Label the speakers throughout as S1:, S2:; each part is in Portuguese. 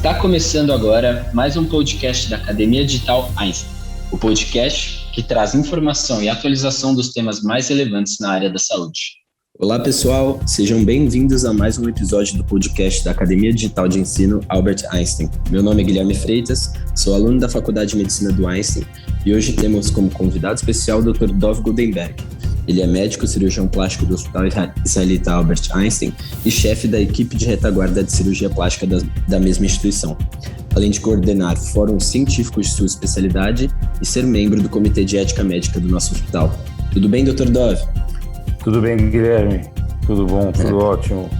S1: Está começando agora mais um podcast da Academia Digital Einstein, o podcast que traz informação e atualização dos temas mais relevantes na área da saúde.
S2: Olá pessoal, sejam bem-vindos a mais um episódio do podcast da Academia Digital de Ensino Albert Einstein. Meu nome é Guilherme Freitas, sou aluno da Faculdade de Medicina do Einstein e hoje temos como convidado especial o Dr. Dov Goldenberg. Ele é médico cirurgião plástico do Hospital Israelita Albert Einstein e chefe da equipe de retaguarda de cirurgia plástica da mesma instituição, além de coordenar fóruns científicos de sua especialidade e ser membro do Comitê de Ética Médica do nosso hospital. Tudo bem, Dr. Dov?
S3: Tudo bem, Guilherme? Tudo bom, tudo ótimo.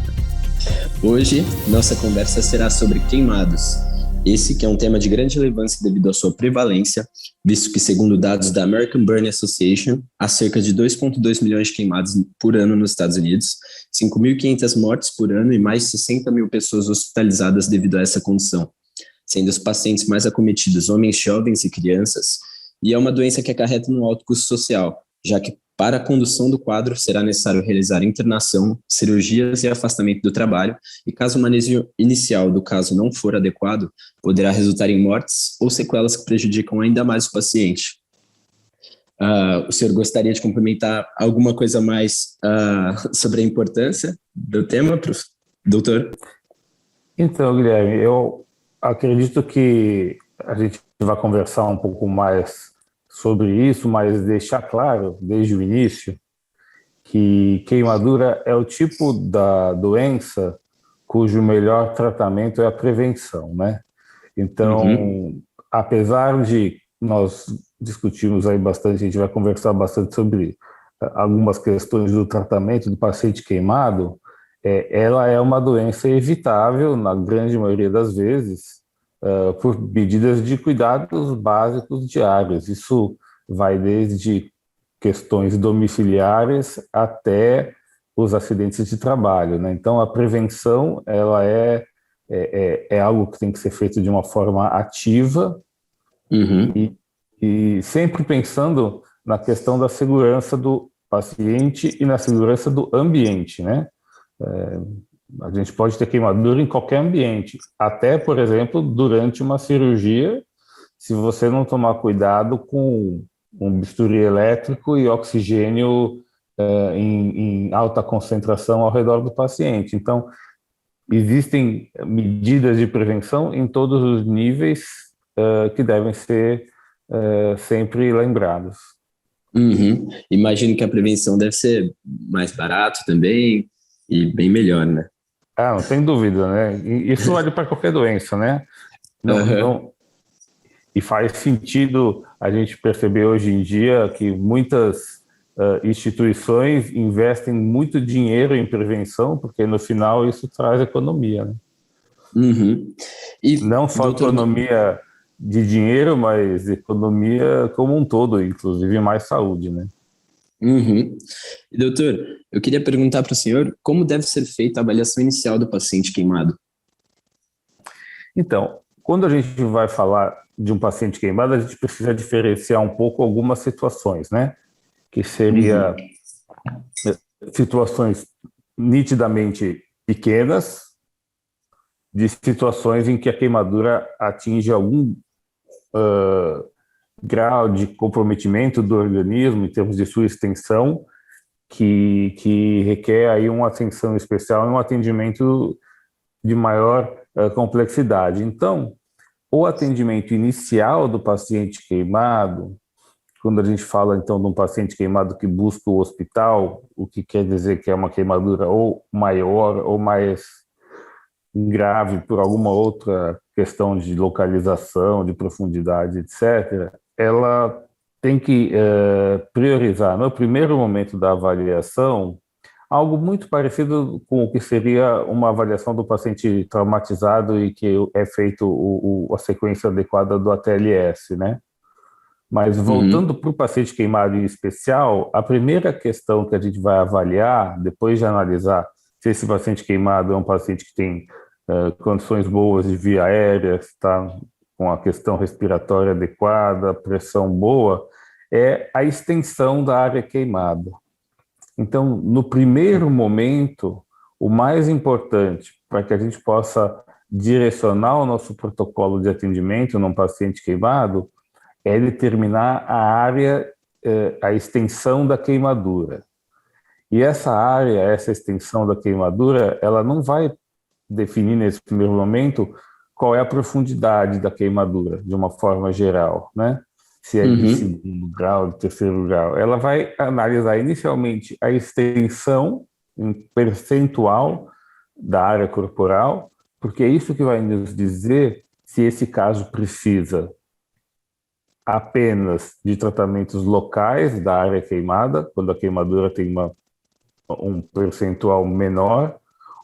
S2: Hoje, nossa conversa será sobre queimados. Esse que é um tema de grande relevância devido à sua prevalência, visto que, segundo dados da American Burn Association, há cerca de 2,2 milhões de queimados por ano nos Estados Unidos, 5.500 mortes por ano e mais de 60 mil pessoas hospitalizadas devido a essa condição, sendo os pacientes mais acometidos homens jovens e crianças, e é uma doença que acarreta um alto custo social, já que para a condução do quadro, será necessário realizar internação, cirurgias e afastamento do trabalho, e caso o manejo inicial do caso não for adequado, poderá resultar em mortes ou sequelas que prejudicam ainda mais o paciente. O senhor gostaria de complementar alguma coisa mais sobre a importância do tema, doutor?
S3: Então, Guilherme, eu acredito que a gente vai conversar um pouco mais sobre isso, mas deixar claro desde o início que queimadura é o tipo da doença cujo melhor tratamento é a prevenção, né? Então, apesar de nós discutirmos aí bastante, a gente vai conversar bastante sobre algumas questões do tratamento do paciente queimado, ela é uma doença evitável, na grande maioria das vezes, por medidas de cuidados básicos diários. Isso vai desde questões domiciliares até os acidentes de trabalho, né? Então, a prevenção ela é algo que tem que ser feito de uma forma ativa e sempre pensando na questão da segurança do paciente e na segurança do ambiente, né? A gente pode ter queimadura em qualquer ambiente, até, por exemplo, durante uma cirurgia, se você não tomar cuidado com um bisturi elétrico e oxigênio em alta concentração ao redor do paciente. Então, existem medidas de prevenção em todos os níveis que devem ser sempre lembrados.
S2: Imagino que a prevenção deve ser mais barato também e bem melhor, né?
S3: Não tem dúvida, né? Isso vale para qualquer doença, né? E faz sentido a gente perceber hoje em dia que muitas instituições investem muito dinheiro em prevenção, porque no final isso traz economia, né?
S2: E,
S3: não só economia de dinheiro, mas economia como um todo, inclusive mais saúde, né?
S2: E, doutor, eu queria perguntar para o senhor como deve ser feita a avaliação inicial do paciente queimado.
S3: Então, quando a gente vai falar de um paciente queimado, a gente precisa diferenciar um pouco algumas situações, né? Que seria situações nitidamente pequenas, de situações em que a queimadura atinge algum grau de comprometimento do organismo em termos de sua extensão, que requer aí uma atenção especial e um atendimento de maior complexidade. Então, o atendimento inicial do paciente queimado, quando a gente fala então de um paciente queimado que busca o hospital, o que quer dizer que é uma queimadura ou maior ou mais grave por alguma outra questão de localização, de profundidade, etc., ela tem que priorizar, no primeiro momento da avaliação, algo muito parecido com o que seria uma avaliação do paciente traumatizado e que é feito a sequência adequada do ATLS, né? Mas voltando para o paciente queimado em especial, a primeira questão que a gente vai avaliar, depois de analisar se esse paciente queimado é um paciente que tem condições boas de via aérea, está com a questão respiratória adequada, pressão boa, é a extensão da área queimada. Então, no primeiro momento, o mais importante para que a gente possa direcionar o nosso protocolo de atendimento num paciente queimado é determinar a área, a extensão da queimadura. E essa área, essa extensão da queimadura, ela não vai definir nesse primeiro momento qual é a profundidade da queimadura, de uma forma geral, né? Se é de segundo grau, de terceiro grau. Ela vai analisar inicialmente a extensão em percentual da área corporal, porque é isso que vai nos dizer se esse caso precisa apenas de tratamentos locais da área queimada, quando a queimadura tem um percentual menor,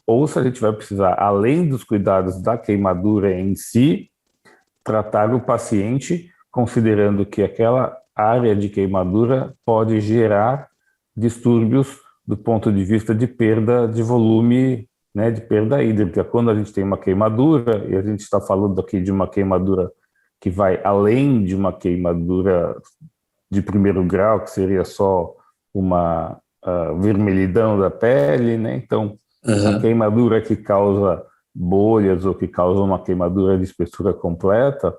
S3: ou se a gente vai precisar, além dos cuidados da queimadura em si, tratar o paciente considerando que aquela área de queimadura pode gerar distúrbios do ponto de vista de perda de volume, né, de perda hídrica. Quando a gente tem uma queimadura, e a gente está falando aqui de uma queimadura que vai além de uma queimadura de primeiro grau, que seria só uma vermelhidão da pele, né? Então, a queimadura que causa bolhas ou que causa uma queimadura de espessura completa,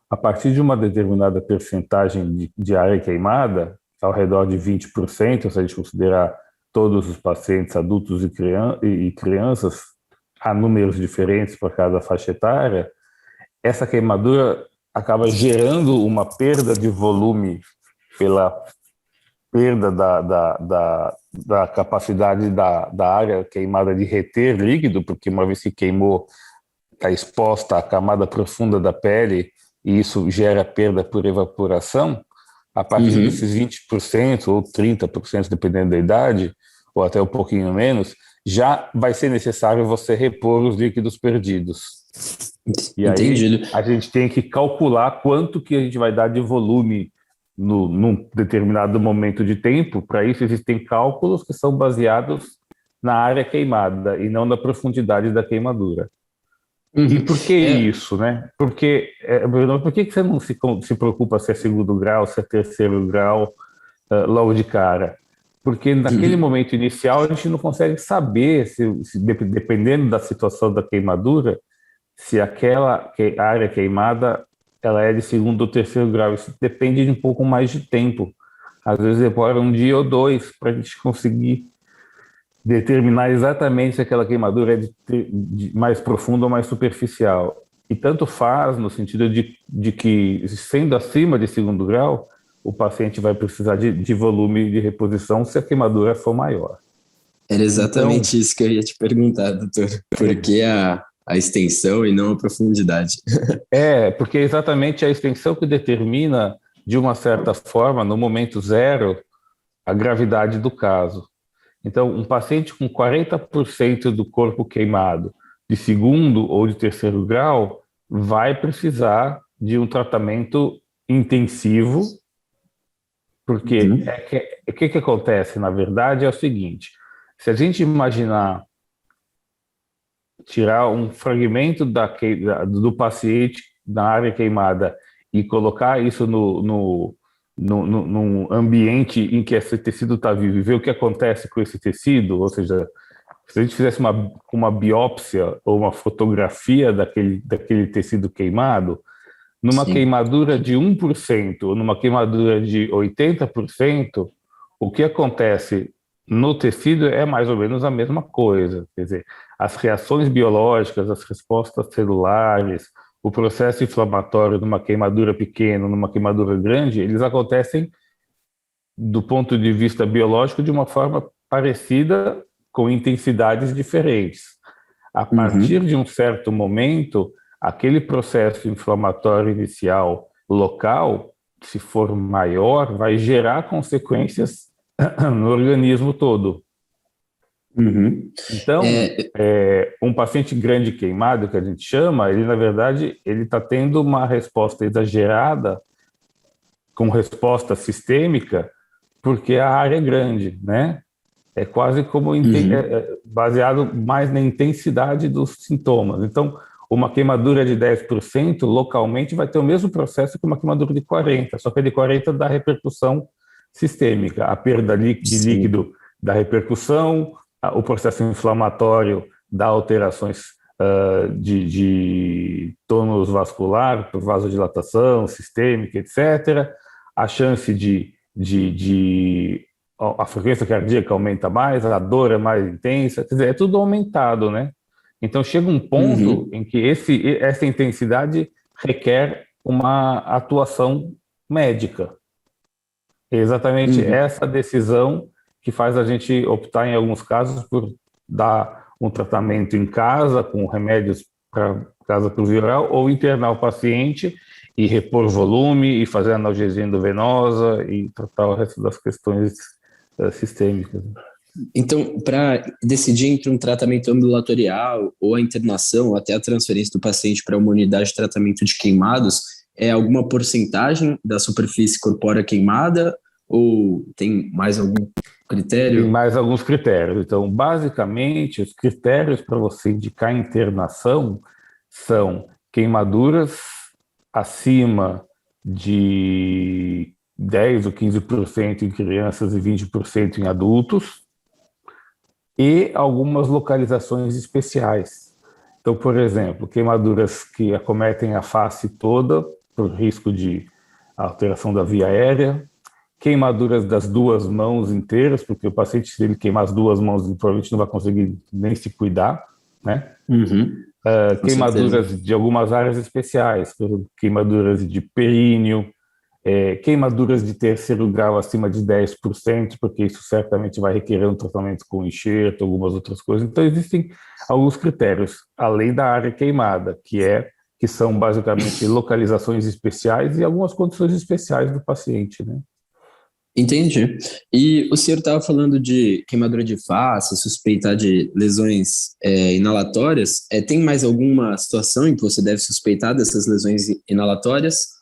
S3: a partir de uma determinada percentagem de área queimada, ao redor de 20%, se a gente considerar todos os pacientes adultos e crianças, há números diferentes para cada faixa etária, essa queimadura acaba gerando uma perda de volume pela perda da capacidade da área queimada de reter líquido, porque uma vez que queimou, está exposta à camada profunda da pele, e isso gera perda por evaporação. A partir desses 20% ou 30%, dependendo da idade, ou até um pouquinho menos, já vai ser necessário você repor os líquidos perdidos. E
S2: Entendido.
S3: aí a gente tem que calcular quanto que a gente vai dar de volume num determinado momento de tempo. Para isso existem cálculos que são baseados na área queimada e não na profundidade da queimadura. E por que isso, né? Porque, Bruno, por que você não se preocupa se é segundo grau, se é terceiro grau, logo de cara? Porque naquele momento inicial a gente não consegue saber, dependendo da situação da queimadura, se aquela área queimada ela é de segundo ou terceiro grau. Isso depende de um pouco mais de tempo. Às vezes demora um dia ou dois para a gente conseguir determinar exatamente se aquela queimadura é de mais profunda ou mais superficial. E tanto faz no sentido de que, sendo acima de segundo grau, o paciente vai precisar de volume de reposição se a queimadura for maior.
S2: Era exatamente isso que eu ia te perguntar, doutor. Por que a extensão e não a profundidade?
S3: Porque é exatamente a extensão que determina, de uma certa forma, no momento zero, a gravidade do caso. Então, um paciente com 40% do corpo queimado de segundo ou de terceiro grau vai precisar de um tratamento intensivo, porque o que acontece, na verdade, é o seguinte: se a gente imaginar tirar um fragmento do paciente na área queimada e colocar isso num ambiente em que esse tecido está vivo e ver o que acontece com esse tecido, ou seja, se a gente fizesse uma biópsia ou uma fotografia daquele tecido queimado, numa queimadura de 1% ou numa queimadura de 80%, o que acontece no tecido é mais ou menos a mesma coisa. Quer dizer, as reações biológicas, as respostas celulares, o processo inflamatório numa queimadura pequena, numa queimadura grande, eles acontecem do ponto de vista biológico de uma forma parecida, com intensidades diferentes. A partir de um certo momento, aquele processo inflamatório inicial local, se for maior, vai gerar consequências no organismo todo. Então, um paciente grande queimado, que a gente chama, ele, na verdade, ele está tendo uma resposta exagerada, com resposta sistêmica, porque a área é grande, né? É quase como baseado mais na intensidade dos sintomas. Então, uma queimadura de 10% localmente vai ter o mesmo processo que uma queimadura de 40%, só que a de 40% dá repercussão sistêmica, a perda de líquido dá repercussão, o processo inflamatório dá alterações de tônus vascular, por vasodilatação sistêmica, etc. A chance a frequência cardíaca aumenta mais, a dor é mais intensa, quer dizer, é tudo aumentado, né? Então chega um ponto em que essa intensidade requer uma atuação médica. É exatamente essa decisão que faz a gente optar, em alguns casos, por dar um tratamento em casa, com remédios para casa por via oral, ou internar o paciente e repor volume, e fazer analgesia endovenosa, e tratar o resto das questões sistêmicas.
S2: Então, para decidir entre um tratamento ambulatorial ou a internação, ou até a transferência do paciente para uma unidade de tratamento de queimados, é alguma porcentagem da superfície corpórea queimada ou tem mais algum critério?
S3: Tem mais alguns critérios. Então, basicamente, os critérios para você indicar internação são queimaduras acima de 10 ou 15% em crianças e 20% em adultos, e algumas localizações especiais. Então, por exemplo, queimaduras que acometem a face toda, por risco de alteração da via aérea, queimaduras das duas mãos inteiras, porque o paciente, se ele queimar as duas mãos, ele provavelmente não vai conseguir nem se cuidar, né? Queimaduras de algumas áreas especiais, por exemplo, queimaduras de períneo, queimaduras de terceiro grau acima de 10%, porque isso certamente vai requerer um tratamento com enxerto, algumas outras coisas. Então, existem alguns critérios, além da área queimada, que são basicamente localizações especiais e algumas condições especiais do paciente, né?
S2: Entendi. E o senhor estava falando de queimadura de face, suspeitar de lesões inalatórias. Tem mais alguma situação em que você deve suspeitar dessas lesões inalatórias?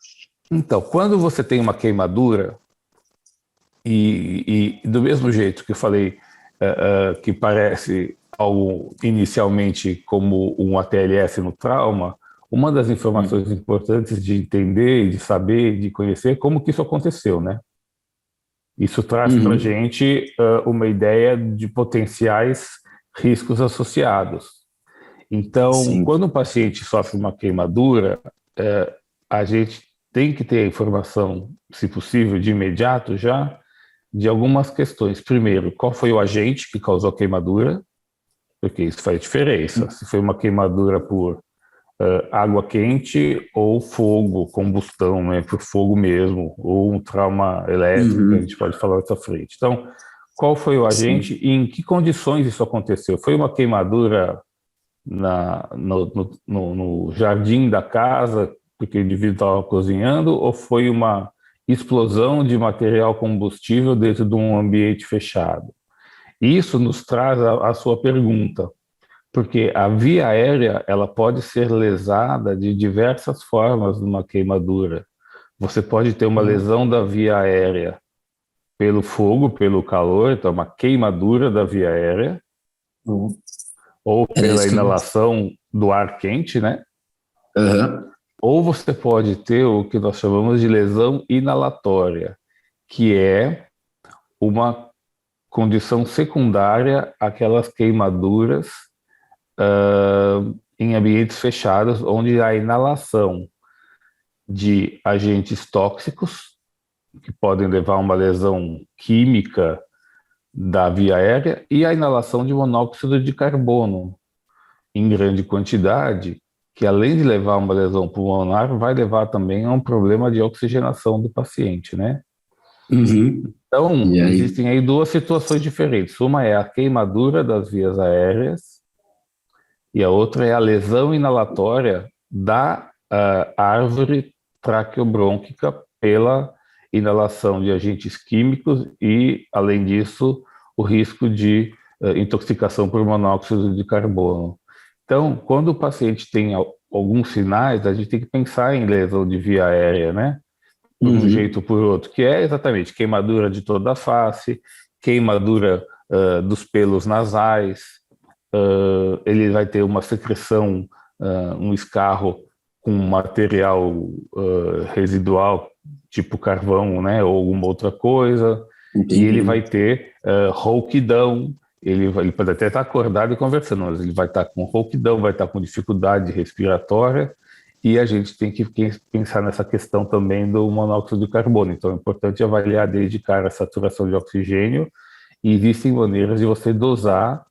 S3: Então, quando você tem uma queimadura, e do mesmo jeito que eu falei, que parece algo inicialmente como um ATLS no trauma, uma das informações importantes de entender, de saber, de conhecer, é como que isso aconteceu, né? Isso traz para a gente uma ideia de potenciais riscos associados. Então, quando o paciente sofre uma queimadura, a gente tem que ter a informação, se possível, de imediato já, de algumas questões. Primeiro, qual foi o agente que causou a queimadura? Porque isso faz diferença. Se foi uma queimadura por água quente ou fogo, combustão, né, por fogo mesmo, ou um trauma elétrico, a gente pode falar dessa frente. Então, qual foi o agente e em que condições isso aconteceu? Foi uma queimadura no jardim da casa, porque o indivíduo estava cozinhando, ou foi uma explosão de material combustível dentro de um ambiente fechado? Isso nos traz a sua pergunta, porque a via aérea ela pode ser lesada de diversas formas numa queimadura. Você pode ter uma lesão da via aérea pelo fogo, pelo calor, então uma queimadura da via aérea, ou pela inalação do ar quente, né? Ou você pode ter o que nós chamamos de lesão inalatória, que é uma condição secundária àquelas queimaduras em ambientes fechados, onde a inalação de agentes tóxicos, que podem levar a uma lesão química da via aérea, e a inalação de monóxido de carbono em grande quantidade, que além de levar a uma lesão pulmonar, vai levar também a um problema de oxigenação do paciente, né? Então, existem aí duas situações diferentes. Uma é a queimadura das vias aéreas, e a outra é a lesão inalatória da árvore traqueobrônquica pela inalação de agentes químicos e, além disso, o risco de intoxicação por monóxido de carbono. Então, quando o paciente tem alguns sinais, a gente tem que pensar em lesão de via aérea, né? Por um jeito ou por outro, que é exatamente queimadura de toda a face, queimadura dos pelos nasais, ele vai ter uma secreção, um escarro com material residual, tipo carvão, né, ou alguma outra coisa. Entendi. E ele vai ter rouquidão, ele pode até estar acordado e conversando, mas ele vai estar com rouquidão, vai estar com dificuldade respiratória, e a gente tem que pensar nessa questão também do monóxido de carbono. Então, é importante avaliar desde cara a saturação de oxigênio, e existem maneiras de você dosar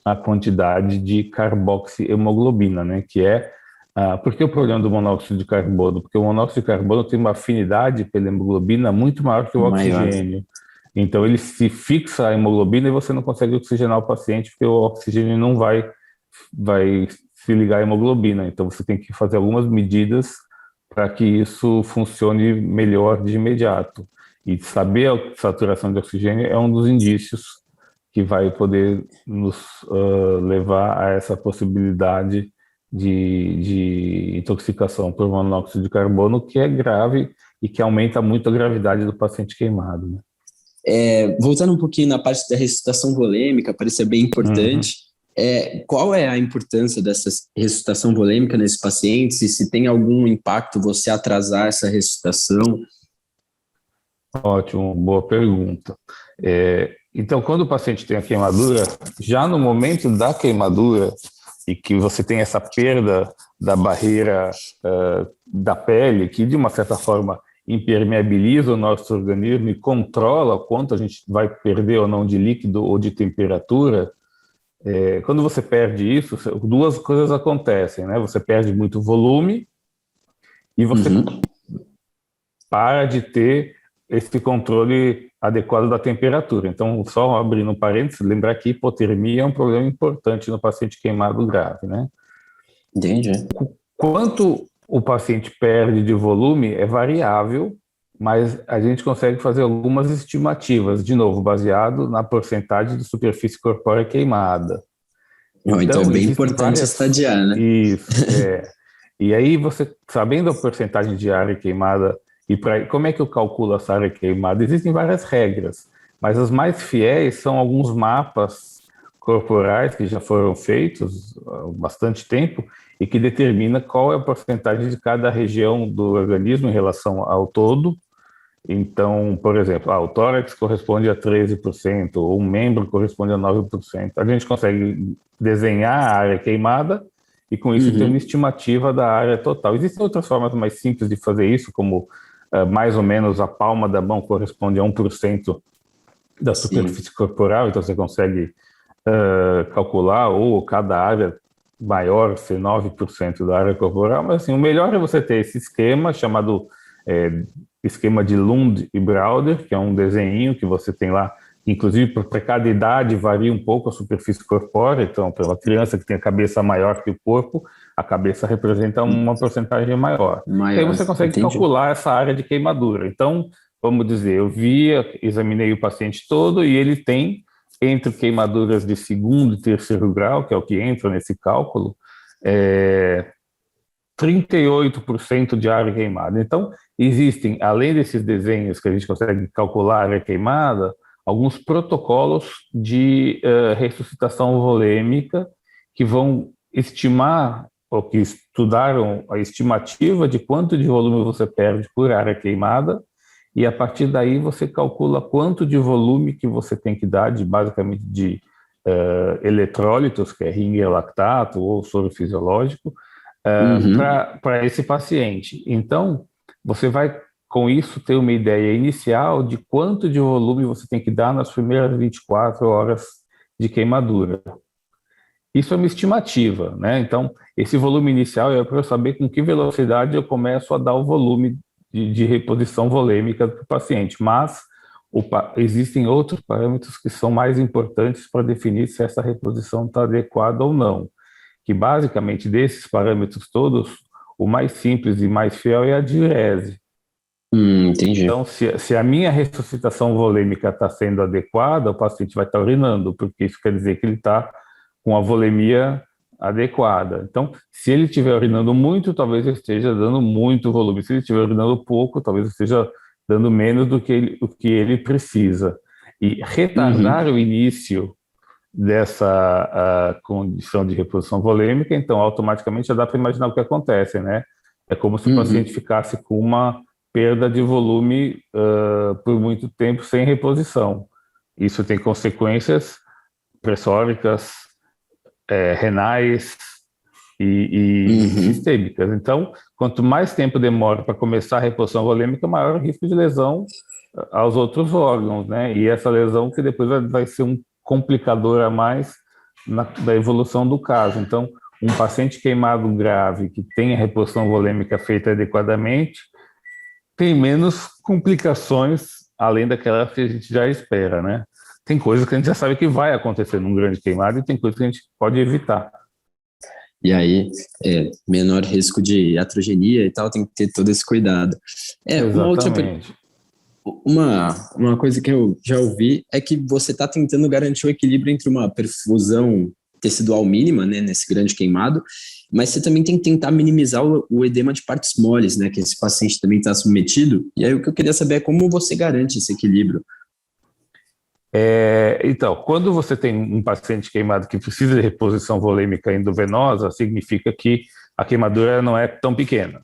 S3: a quantidade de carboxihemoglobina, né? Que é por que o problema do monóxido de carbono? Porque o monóxido de carbono tem uma afinidade pela hemoglobina muito maior que o oxigênio. Então, ele se fixa a hemoglobina e você não consegue oxigenar o paciente, porque o oxigênio não vai se ligar à hemoglobina. Então, você tem que fazer algumas medidas para que isso funcione melhor de imediato. E saber a saturação de oxigênio é um dos indícios que vai poder nos levar a essa possibilidade de intoxicação por monóxido de carbono, que é grave e que aumenta muito a gravidade do paciente queimado, né?
S2: Voltando um pouquinho na parte da ressuscitação volêmica, parece ser bem importante. Qual é a importância dessa ressuscitação volêmica nesse paciente? Se tem algum impacto você atrasar essa ressuscitação?
S3: Ótimo, boa pergunta. Então, quando o paciente tem a queimadura, já no momento da queimadura, e que você tem essa perda da barreira da pele, que de uma certa forma impermeabiliza o nosso organismo e controla quanto a gente vai perder ou não de líquido ou de temperatura, quando você perde isso, duas coisas acontecem, né? Você perde muito volume e você para de ter esse controle adequado da temperatura. Então, só abrindo um parênteses, lembrar que hipotermia é um problema importante no paciente queimado grave, né?
S2: Entendi.
S3: Quanto o paciente perde de volume é variável, mas a gente consegue fazer algumas estimativas, de novo, baseado na porcentagem de superfície corpórea queimada.
S2: Então é bem importante estadiar, né?
S3: Isso, E aí você, sabendo a porcentagem de área queimada, como é que eu calculo essa área queimada? Existem várias regras, mas as mais fiéis são alguns mapas corporais que já foram feitos há bastante tempo e que determina qual é a porcentagem de cada região do organismo em relação ao todo. Então, por exemplo, o tórax corresponde a 13%, ou um membro corresponde a 9%. A gente consegue desenhar a área queimada e com isso ter uma estimativa da área total. Existem outras formas mais simples de fazer isso, como mais ou menos a palma da mão corresponde a 1% da superfície corporal, então você consegue calcular, ou cada área maior ser 9% da área corporal, mas assim, o melhor é você ter esse esquema chamado esquema de Lund e Brauder, que é um desenho que você tem lá, inclusive para cada idade varia um pouco a superfície corpórea. Então, para uma criança que tem a cabeça maior que o corpo, a cabeça representa uma porcentagem maior. E aí você consegue calcular essa área de queimadura. Então, vamos dizer, examinei o paciente todo e ele tem, entre queimaduras de segundo e terceiro grau, que é o que entra nesse cálculo, 38% de área queimada. Então, existem, além desses desenhos que a gente consegue calcular a área queimada, alguns protocolos de ressuscitação volêmica que vão estimar, ou que estudaram a estimativa de quanto de volume você perde por área queimada, e a partir daí você calcula quanto de volume que você tem que dar, basicamente de eletrólitos, que é ringue lactato ou soro fisiológico, para esse paciente. Então, você vai, com isso, ter uma ideia inicial de quanto de volume você tem que dar nas primeiras 24 horas de queimadura. Isso é uma estimativa, né? Então, esse volume inicial é para eu saber com que velocidade eu começo a dar o volume de reposição volêmica para o paciente, mas existem outros parâmetros que são mais importantes para definir se essa reposição está adequada ou não, que basicamente desses parâmetros todos, o mais simples e mais fiel é a diurese.
S2: Entendi.
S3: Então, se a minha ressuscitação volêmica está sendo adequada, o paciente vai estar urinando, porque isso quer dizer que ele está com a volemia adequada. Então, se ele estiver urinando muito, talvez ele esteja dando muito volume. Se ele estiver urinando pouco, talvez esteja dando menos do que ele precisa. E retardar o início dessa condição de reposição volêmica, então automaticamente já dá para imaginar o que acontece, né? É como se o paciente ficasse com uma perda de volume por muito tempo sem reposição. Isso tem consequências pressóricas, renais e sistêmicas. Então, quanto mais tempo demora para começar a reposição volêmica, maior o risco de lesão aos outros órgãos, né? E essa lesão que depois vai ser um complicador a mais da evolução do caso. Então, um paciente queimado grave que tem a reposição volêmica feita adequadamente tem menos complicações além daquela que a gente já espera, né? Tem coisas que a gente já sabe que vai acontecer num grande queimado e tem coisas que a gente pode evitar.
S2: E aí, menor risco de iatrogenia e tal, tem que ter todo esse cuidado.
S3: Exatamente.
S2: Uma coisa que eu já ouvi é que você está tentando garantir o equilíbrio entre uma perfusão tecidual mínima, né, nesse grande queimado, mas você também tem que tentar minimizar o edema de partes moles, né, que esse paciente também está submetido. E aí o que eu queria saber é como você garante esse equilíbrio.
S3: Então, quando você tem um paciente queimado que precisa de reposição volêmica endovenosa, significa que a queimadura não é tão pequena.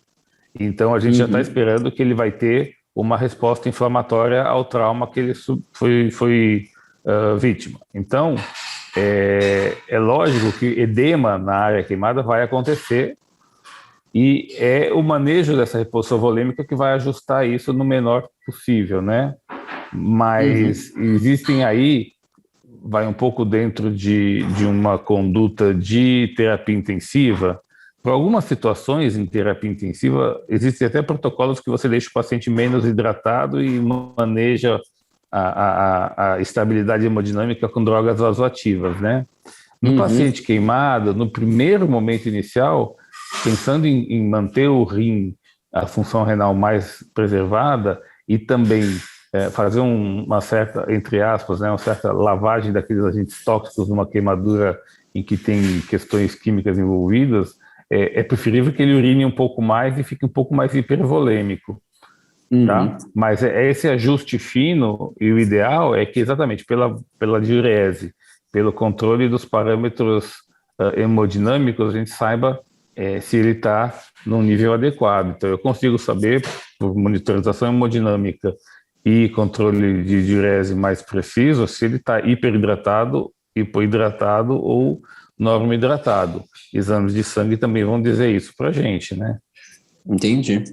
S3: Então, a gente já está esperando que ele vai ter uma resposta inflamatória ao trauma que ele foi vítima. Então, é lógico que edema na área queimada vai acontecer e é o manejo dessa reposição volêmica que vai ajustar isso no menor possível, né? Mas existem aí, vai um pouco dentro de uma conduta de terapia intensiva. Para algumas situações em terapia intensiva, existem até protocolos que você deixa o paciente menos hidratado e maneja a estabilidade hemodinâmica com drogas vasoativas, né? No paciente queimado, no primeiro momento inicial, pensando em manter o rim, a função renal mais preservada e também fazer uma certa, entre aspas, né, uma certa lavagem daqueles agentes tóxicos numa queimadura em que tem questões químicas envolvidas, é preferível que ele urine um pouco mais e fique um pouco mais hipervolêmico. Tá? Mas esse ajuste fino, e o ideal é que exatamente pela diurese, pelo controle dos parâmetros hemodinâmicos, a gente saiba se ele está num nível adequado. Então, eu consigo saber, por monitorização hemodinâmica e controle de diurese mais preciso, se ele está hiperidratado, hipoidratado ou normohidratado. Exames de sangue também vão dizer isso para a gente, né?
S2: Entendi.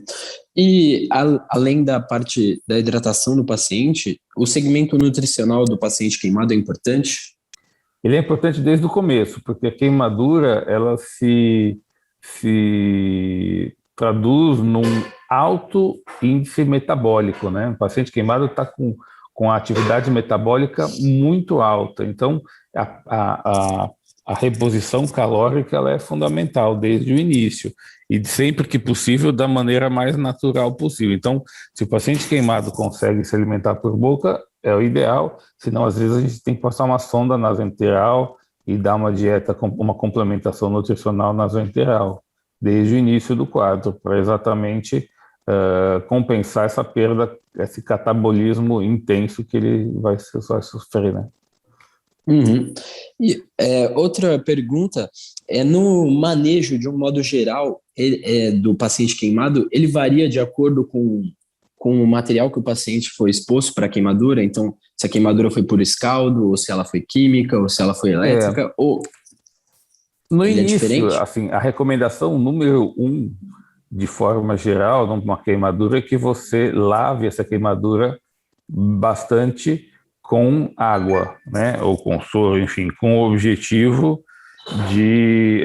S2: E além da parte da hidratação do paciente, o segmento nutricional do paciente queimado é importante?
S3: Ele é importante desde o começo, porque a queimadura ela se traduz num alto índice metabólico, né? O paciente queimado está com a atividade metabólica muito alta, então a reposição calórica ela é fundamental desde o início e sempre que possível da maneira mais natural possível. Então, se o paciente queimado consegue se alimentar por boca, é o ideal, senão às vezes a gente tem que passar uma sonda nasoenteral e dar uma dieta, uma complementação nutricional nasoenteral desde o início do quadro, para exatamente compensar essa perda, esse catabolismo intenso que ele vai sofrer, né?
S2: E outra pergunta no manejo, de um modo geral, do paciente queimado, ele varia de acordo com o material que o paciente foi exposto para a queimadura? Então, se a queimadura foi por escaldo, ou se ela foi química, ou se ela foi elétrica, ou
S3: no
S2: ele
S3: início,
S2: é diferente?
S3: assim, a recomendação número 1, de forma geral, numa queimadura, é que você lave essa queimadura bastante com água, né, ou com soro, enfim, com o objetivo de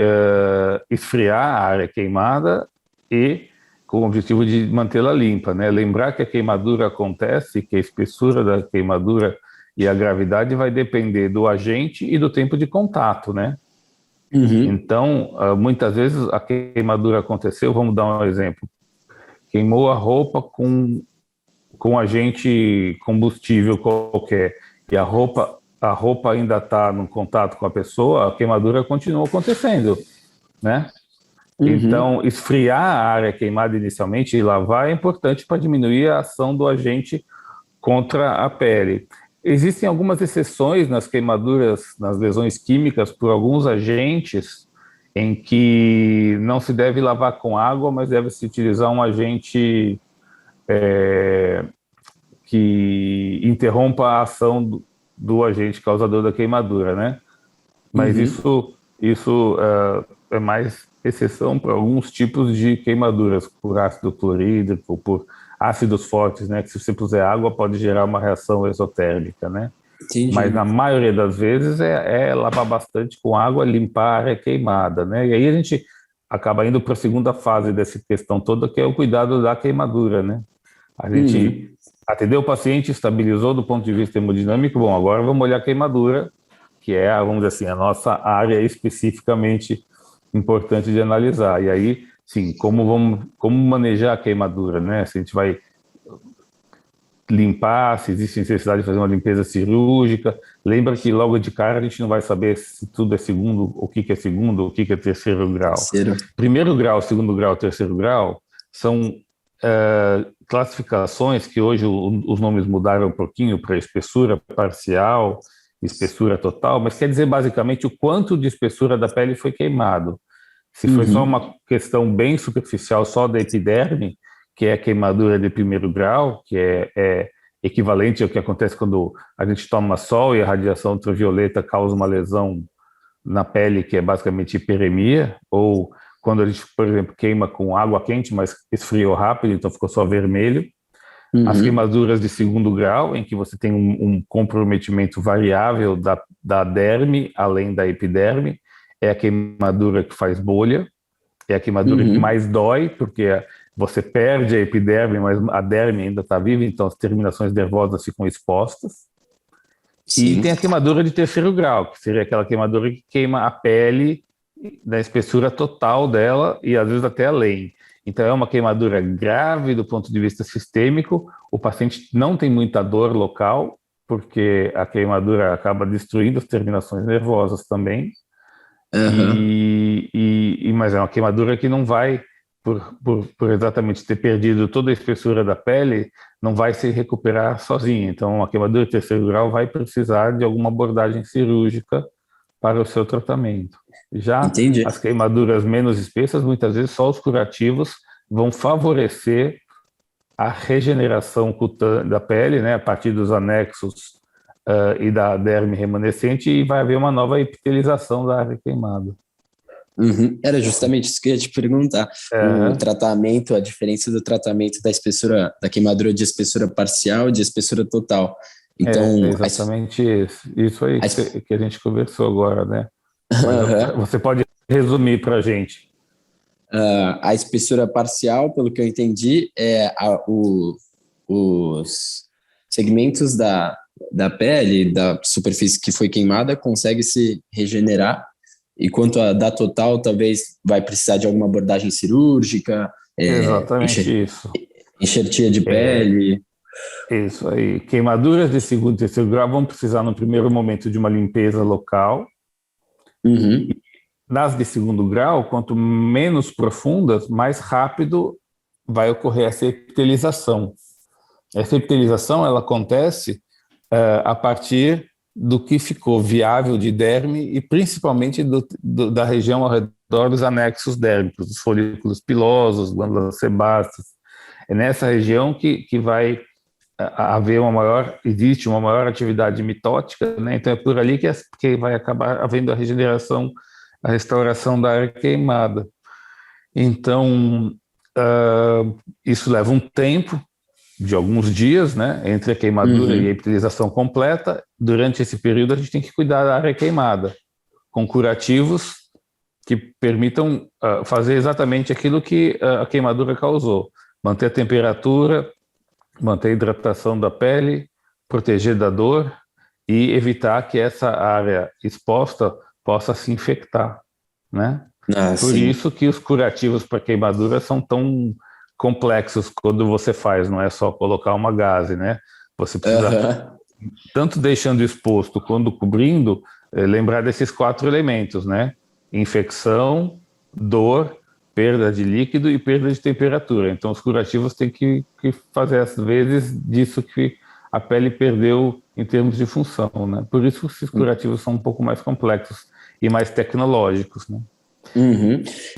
S3: esfriar a área queimada e com o objetivo de mantê-la limpa, né? Lembrar que a queimadura acontece, que a espessura da queimadura e a gravidade vai depender do agente e do tempo de contato, né? Então, muitas vezes a queimadura aconteceu, vamos dar um exemplo, queimou a roupa com agente combustível qualquer, e a roupa ainda está no contato com a pessoa, a queimadura continua acontecendo, né? Então, esfriar a área queimada inicialmente e lavar é importante para diminuir a ação do agente contra a pele. Existem algumas exceções nas queimaduras, nas lesões químicas, por alguns agentes em que não se deve lavar com água, mas deve-se utilizar um agente que interrompa a ação do agente causador da queimadura, né? Mas isso é mais exceção para alguns tipos de queimaduras, por ácido clorídrico, por ácidos fortes, né? Que se você puser água pode gerar uma reação exotérmica, né?
S2: Entendi.
S3: Mas na maioria das vezes é lavar bastante com água, limpar a área queimada, né? E aí a gente acaba indo para a segunda fase dessa questão toda, que é o cuidado da queimadura, né? A gente atendeu o paciente, estabilizou do ponto de vista hemodinâmico, bom, agora vamos olhar a queimadura, que é, vamos dizer assim, a nossa área especificamente importante de analisar. E aí, sim, como manejar a queimadura, né? Se a gente vai limpar, se existe necessidade de fazer uma limpeza cirúrgica. Lembra que logo de cara a gente não vai saber se tudo é segundo, o que é segundo, o que é terceiro grau. Primeiro grau, segundo grau, terceiro grau são classificações que hoje os nomes mudaram um pouquinho para espessura parcial, espessura total, mas quer dizer basicamente o quanto de espessura da pele foi queimado. Se foi só uma questão bem superficial, só da epiderme, que é a queimadura de primeiro grau, que é equivalente ao que acontece quando a gente toma sol e a radiação ultravioleta causa uma lesão na pele, que é basicamente hiperemia, ou quando a gente, por exemplo, queima com água quente, mas esfriou rápido, então ficou só vermelho. As queimaduras de segundo grau, em que você tem um comprometimento variável da derme, além da epiderme, é a queimadura que faz bolha, é a queimadura que mais dói, porque você perde a epiderme, mas a derme ainda está viva, então as terminações nervosas ficam expostas. Sim. E tem a queimadura de terceiro grau, que seria aquela queimadura que queima a pele da espessura total dela e às vezes até além. Então é uma queimadura grave do ponto de vista sistêmico, o paciente não tem muita dor local, porque a queimadura acaba destruindo as terminações nervosas também, mas é uma queimadura que não vai, por exatamente ter perdido toda a espessura da pele, não vai se recuperar sozinha. Então a queimadura de terceiro grau vai precisar de alguma abordagem cirúrgica para o seu tratamento. Já as queimaduras menos espessas, muitas vezes só os curativos vão favorecer a regeneração cutânea da pele, né, a partir dos anexos e da derme remanescente, e vai haver uma nova epitelização da área queimada.
S2: Era justamente isso que eu ia te perguntar. O tratamento, a diferença do tratamento da espessura, da queimadura de espessura parcial e de espessura total. Então,
S3: exatamente isso aí que a gente conversou agora, né? Você pode resumir para a gente?
S2: A espessura parcial, pelo que eu entendi, é os segmentos da pele, da superfície que foi queimada, consegue se regenerar, enquanto a da total talvez vai precisar de alguma abordagem cirúrgica,
S3: exatamente isso.
S2: Enxertia de pele.
S3: Isso aí. Queimaduras de segundo e terceiro grau vão precisar, no primeiro momento, de uma limpeza local. Nas de segundo grau, quanto menos profundas, mais rápido vai ocorrer essa epitelização. Essa epitelização ela acontece a partir do que ficou viável de derme e principalmente da região ao redor dos anexos dérmicos, dos folículos pilosos, glândulas sebáceas. É nessa região que vai existe uma maior atividade mitótica, né? Então é por ali que vai acabar havendo a regeneração, a restauração da área queimada. Então, isso leva um tempo de alguns dias, né, entre a queimadura e a epitelização completa. Durante esse período, a gente tem que cuidar da área queimada, com curativos que permitam fazer exatamente aquilo que a queimadura causou. Manter a temperatura, manter a hidratação da pele, proteger da dor e evitar que essa área exposta possa se infectar, né? Por isso que os curativos para queimadura são tão complexos quando você faz, não é só colocar uma gaze, né? Você precisa, tanto deixando exposto quanto cobrindo, lembrar desses 4 elementos, né? Infecção, dor, perda de líquido e perda de temperatura. Então, os curativos têm que fazer as vezes disso que a pele perdeu em termos de função, né? Por isso, esses curativos são um pouco mais complexos e mais tecnológicos, né?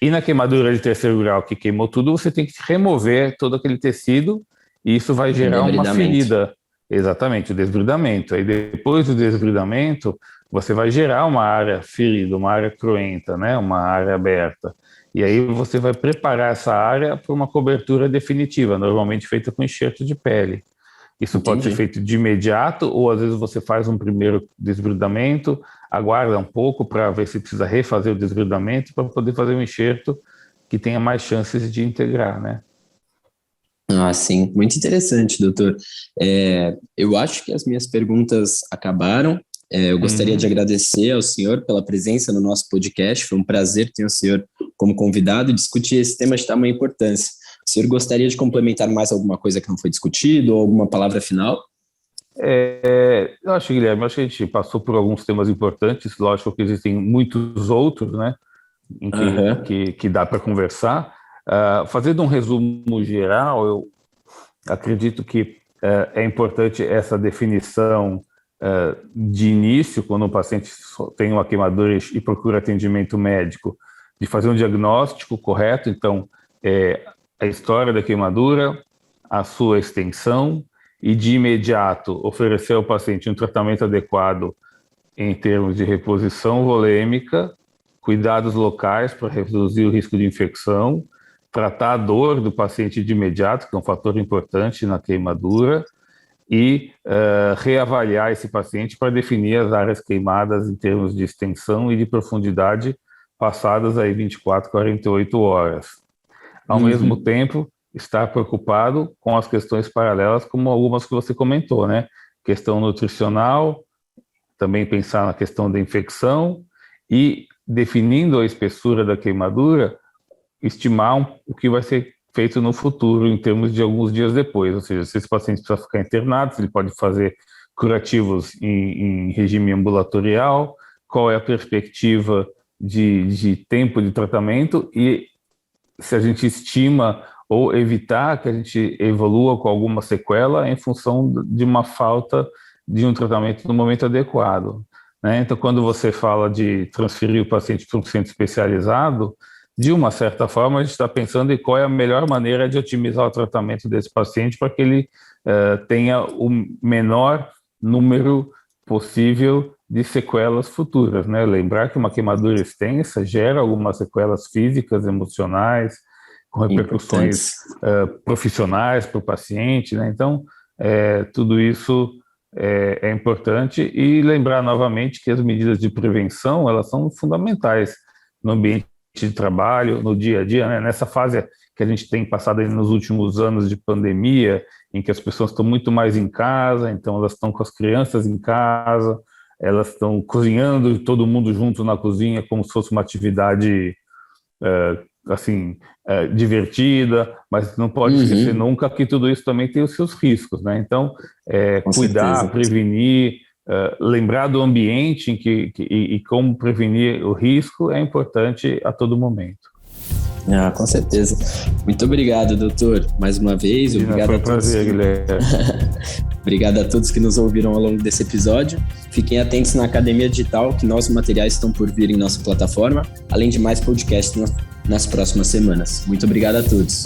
S3: E na queimadura de terceiro grau que queimou tudo, você tem que remover todo aquele tecido e isso vai gerar uma ferida. Exatamente, o desbridamento. Aí depois do desbridamento, você vai gerar uma área ferida, uma área cruenta, né? Uma área aberta. E aí você vai preparar essa área para uma cobertura definitiva, normalmente feita com enxerto de pele. Isso
S2: Entendi.
S3: pode ser feito de imediato, ou às vezes você faz um primeiro desbridamento, aguarda um pouco para ver se precisa refazer o desbridamento para poder fazer um enxerto que tenha mais chances de integrar, né?
S2: Ah, sim, muito interessante, doutor. Eu acho que as minhas perguntas acabaram. Eu gostaria de agradecer ao senhor pela presença no nosso podcast. Foi um prazer ter o senhor como convidado e discutir esse tema de tamanha importância. O senhor gostaria de complementar mais alguma coisa que não foi discutido ou alguma palavra final?
S3: Eu acho, Guilherme, acho que a gente passou por alguns temas importantes. Lógico que existem muitos outros, né, em que dá para conversar. Fazendo um resumo geral, eu acredito que é importante essa definição de início, quando o paciente tem uma queimadura e procura atendimento médico, de fazer um diagnóstico correto. Então, a história da queimadura, a sua extensão, e de imediato oferecer ao paciente um tratamento adequado em termos de reposição volêmica, cuidados locais para reduzir o risco de infecção, tratar a dor do paciente de imediato, que é um fator importante na queimadura, e reavaliar esse paciente para definir as áreas queimadas em termos de extensão e de profundidade passadas aí 24, 48 horas. Ao mesmo tempo, estar preocupado com as questões paralelas, como algumas que você comentou, né? Questão nutricional, também pensar na questão da infecção e, definindo a espessura da queimadura, estimar o que vai ser feito no futuro em termos de alguns dias depois, ou seja, se esse paciente precisa ficar internado, se ele pode fazer curativos em regime ambulatorial, qual é a perspectiva de tempo de tratamento e se a gente estima ou evitar que a gente evolua com alguma sequela em função de uma falta de um tratamento no momento adequado, né? Então, quando você fala de transferir o paciente para um centro especializado, de uma certa forma, a gente está pensando em qual é a melhor maneira de otimizar o tratamento desse paciente para que ele tenha o menor número possível de sequelas futuras, né? Lembrar que uma queimadura extensa gera algumas sequelas físicas, emocionais, com repercussões profissionais para o paciente, né? Então, tudo isso é importante, e lembrar novamente que as medidas de prevenção, elas são fundamentais no ambiente de trabalho, no dia a dia, né? Nessa fase que a gente tem passado aí nos últimos anos de pandemia, em que as pessoas estão muito mais em casa, então elas estão com as crianças em casa, elas estão cozinhando, todo mundo junto na cozinha, como se fosse uma atividade divertida, mas não pode esquecer nunca que tudo isso também tem os seus riscos, né? Então, cuidar, certeza, prevenir, lembrar do ambiente e como prevenir o risco é importante a todo momento.
S2: Com certeza. Muito obrigado, doutor, mais uma vez. Obrigado
S3: Foi um prazer, Guilherme.
S2: Obrigado a todos que nos ouviram ao longo desse episódio. Fiquem atentos na Academia Digital, que nossos materiais estão por vir em nossa plataforma, além de mais podcasts nas próximas semanas. Muito obrigado a todos.